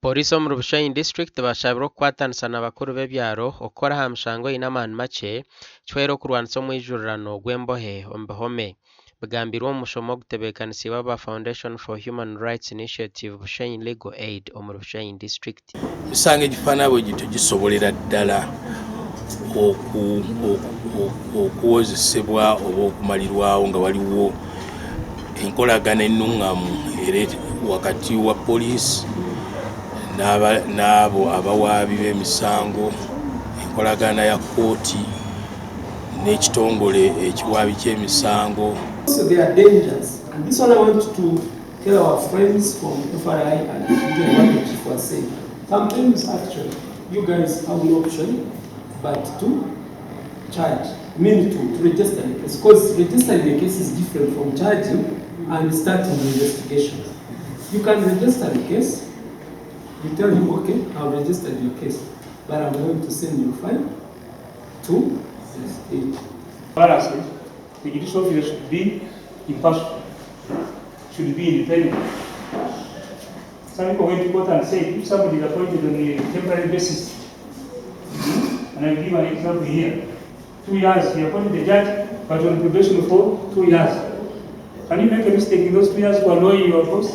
Polisi wo mu Bushenyi district bashabira okukwatanisa abakuru b'ebyaro okukora ha mishango eine amaani makye kihwere okurwanisa omwijurano gw'embohe omu bihome. Bigambirwe omu mushomo ogutebeekanisibwe aba Foundation for Human Rights Initiative Bushenyi Legal Aid omu Bushenyi district. Misango egifaanana bwe gityo gisobolera ddala okuwozesebwa oba okumalirwawo nga waliwo enkolagana ennungamu wakati wa poliisi n'abo abawaabi b'emisango, enkolagana ya kkooti n'ekitongole ekiwaabi ky'emisango. So there are dangers, and this one I want to tell our friends from FRI and even what the chief was saying. Sometimes actually you guys have no option but to charge, mean to register the case, because registering the case is different from charging and starting the investigation. You can register the case, you tell him, okay, I've registered your case, but I'm going to send your file to the state. The judicial officer should be impartial, should be independent. Some people went to court and said, if somebody is appointed on a temporary basis, and I'll give an example here, 2 years, he appointed the judge, but on probation for 2 years. Can you make a mistake in those 2 years to annoy your boss?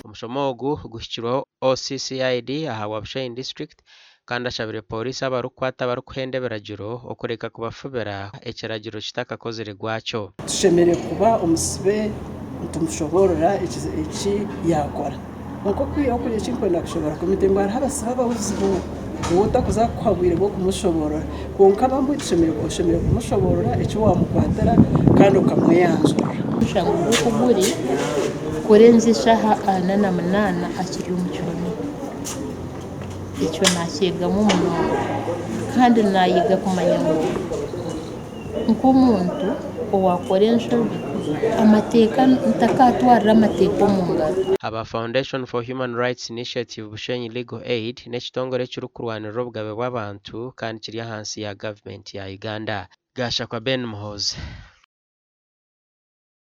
Omushomo ogu guhikirweho OCCID aha wa Bushenyi district kandi ashabire polisi abarukwata abarukuhenda ebiragiro okureka kubafubira ekiragiro kitakakozire gwakyo. Tushemere kuba omusibe ntumushobora iki yakora nko kwiyo kuri ekinkwenda kushobora komite ngo abasiba ababuzibu utakuza kwabwire bwo kumushobora konka bamwe tushemere kumushobora icyo wamukwatara kandi ukamweyanzura ushango ukuguri kurenza ishaha 88 akiri mu cyoni icyo nakigamo muno kandi nayiga kumanya ngo nk'umuntu owakoresha amateka ntakatwara amateka mu ngaro. Aba Foundation for Human Rights Initiative Bushenyi Legal Aid n'ekitongole cy'urukurwaniro bw'abantu kandi kiri hansi ya government ya Uganda. Gasha kwa Ben Muhozi.